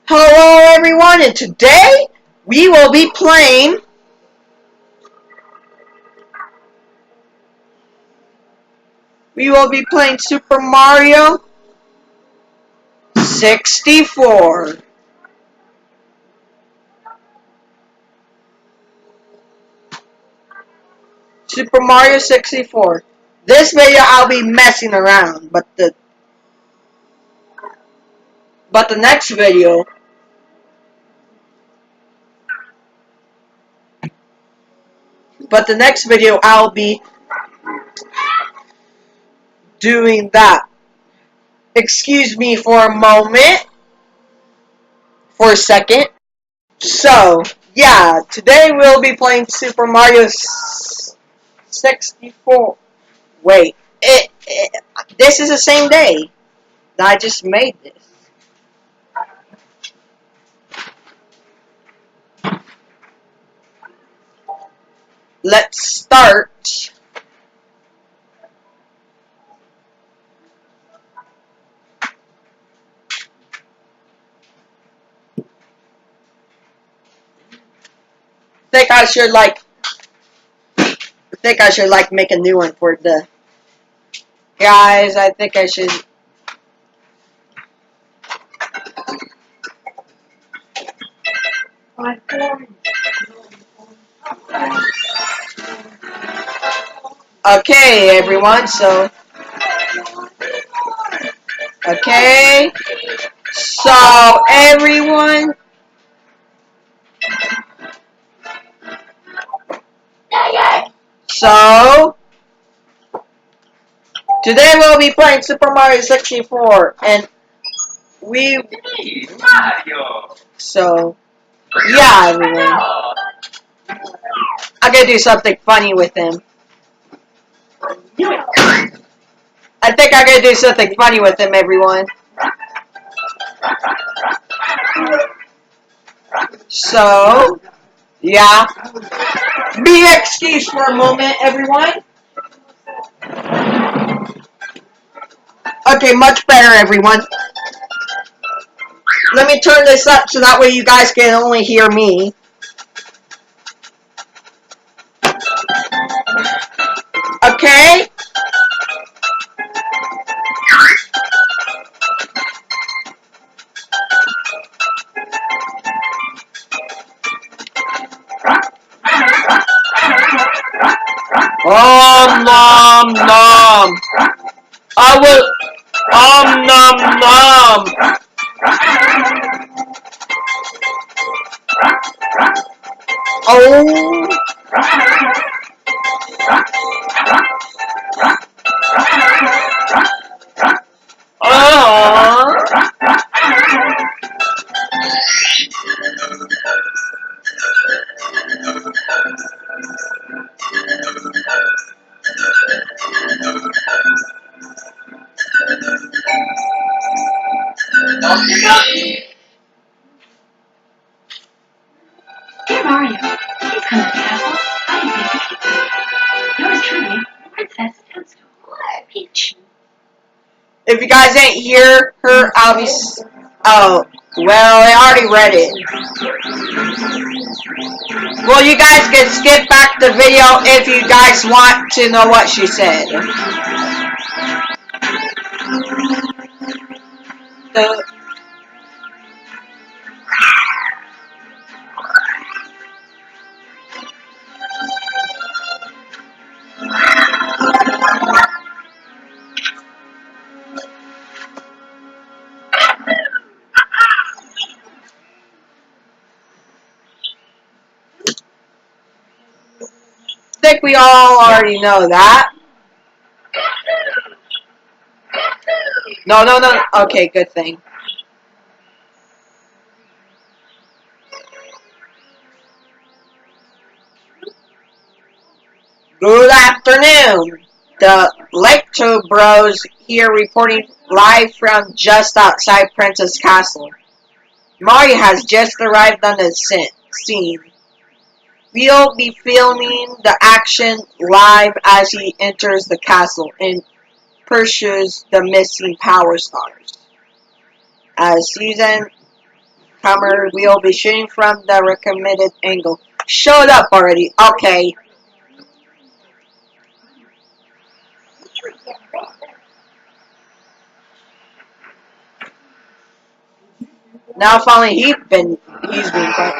Hello everyone, and today we will be playing Super Mario 64. Super Mario 64. This video I'll be messing around, but the next video I'll be doing that. Excuse me for a moment, for a second. So, yeah, today we'll be playing Super Mario 64. Wait, this is the same day that I just made this. Let's start. I think I should make a new one for the guys. I think I should. Okay, everyone. So okay. So everyone. So today we'll be playing Super Mario 64, and we. So yeah, everyone. I'm gonna do something funny with him. I think I'm gonna do something funny with him, everyone. So, yeah. Be excused for a moment, everyone. Okay, much better, everyone. Let me turn this up so that way you guys can only hear me. Okay? Nom nom. I will nom nom. Oh. Dear Mario, please come to the castle. I am here to keep you. Yours truly, Princess Toadstool. Peach. If you guys ain't hear her, I'll be. Oh, well, I already read it. Well, you guys can skip back the video if you guys want to know what she said. I think we all already know that. No. Okay, good thing. Good afternoon. The Lake Toad Bros here reporting live from just outside Princess Castle. Mario has just arrived on the scene. We'll be filming the action live as he enters the castle and pursues the missing Power Stars. As season Hammer, we'll be shooting from the recommended angle. Shut up already. Okay. Now finally he's been quiet.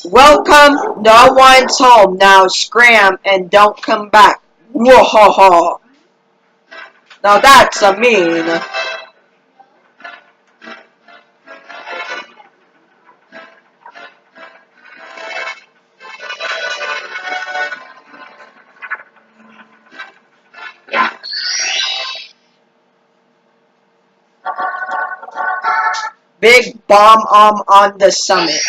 Welcome, no one's home. Now scram and don't come back. Whoa. Now that's a mean. Big bomb on the summit.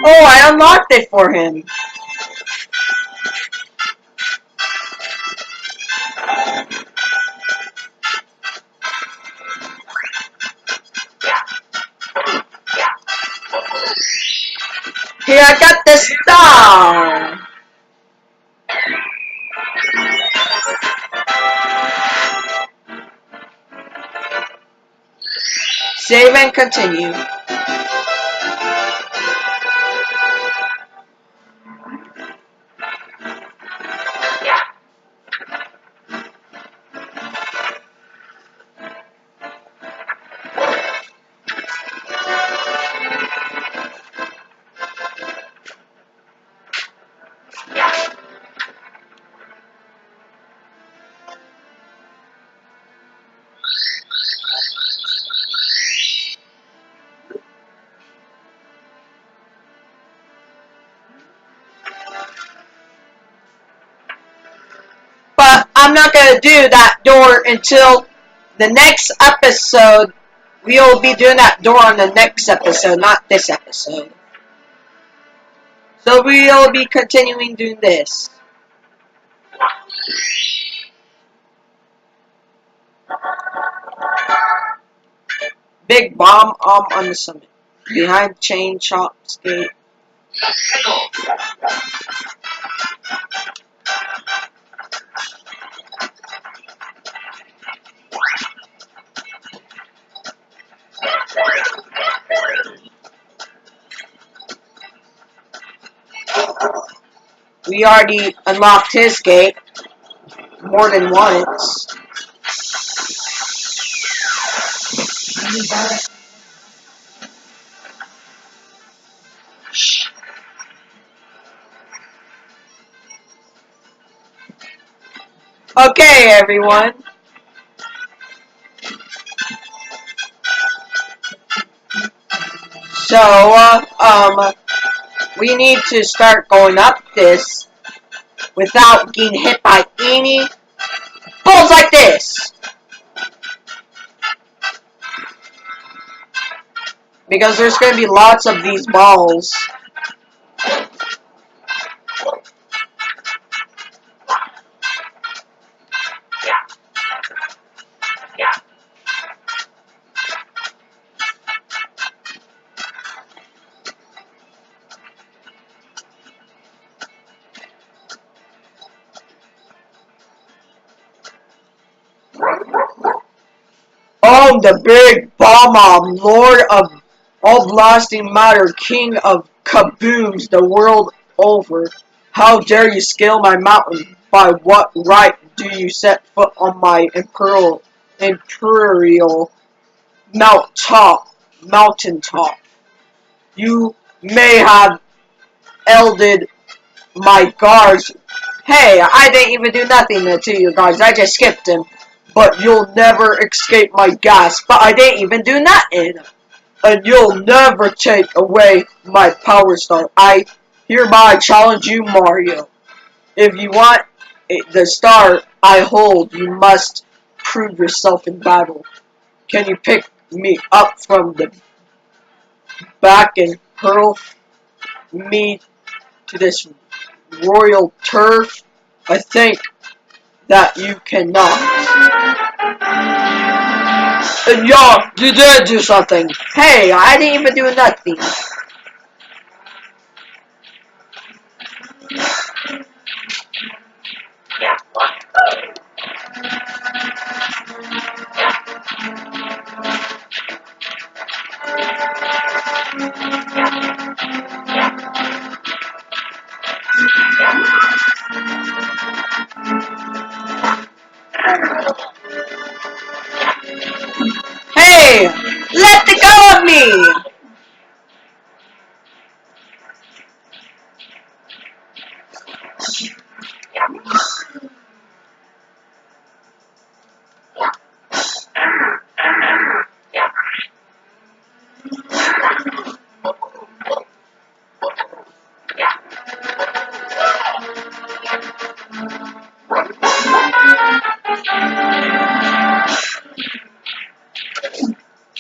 Oh, I unlocked it for him. Here, I got the star. Save and continue. But I'm not going to do that door until the next episode. We'll be doing that door on the next episode, not this episode. So we'll be continuing doing this. Big bomb on the summit. Behind chain shops gate. We already unlocked his gate more than once. Okay, everyone. So, we need to start going up this without getting hit by any balls like this. Because there's going to be lots of these balls. Oh, the big bomb, Lord of all blasting matter, King of kabooms the world over. How dare you scale my mountain? By what right do you set foot on my imperial mountain top? You may have elded my guards. Hey, I didn't even do nothing to you guys. I just skipped him. But you'll never escape my gas. But I didn't even do nothing. And you'll never take away my power star. I hereby challenge you, Mario. If you want the star, I hold, you must prove yourself in battle. Can you pick me up from the back and hurl me to this royal turf? I think that you cannot. And yeah, you did do something. Hey, I didn't even do nothing. Hey, let the go of me!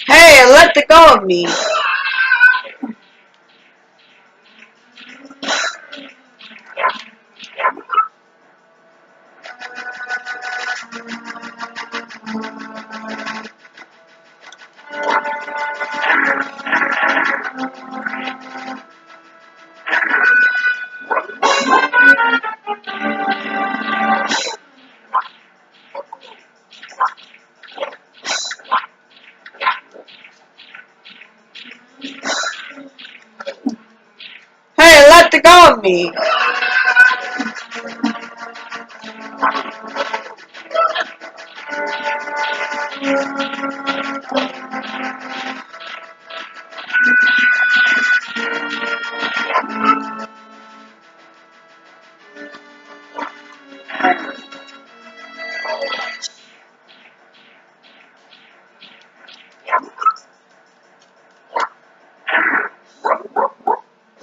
Hey, let the go of me! Hey, let the go of me!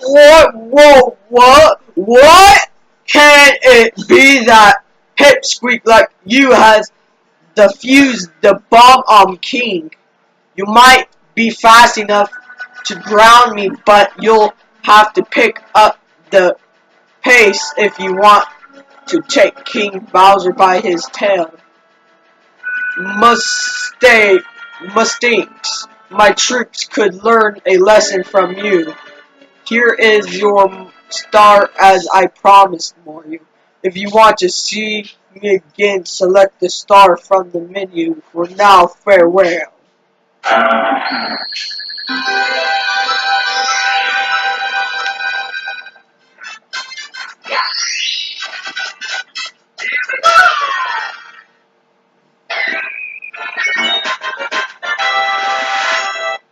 What? Whoa, what? What? Can it be that Pipsqueak like you has defused the bomb on King? You might be fast enough to ground me, but you'll have to pick up the pace if you want to take King Bowser by his tail. Mistakes. My troops could learn a lesson from you. Here is your star as I promised, Mario. If you want to see me again, select the star from the menu. For now, farewell.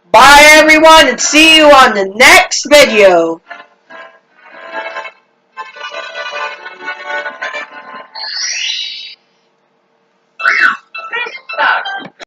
Bye everyone, and see you on the next video.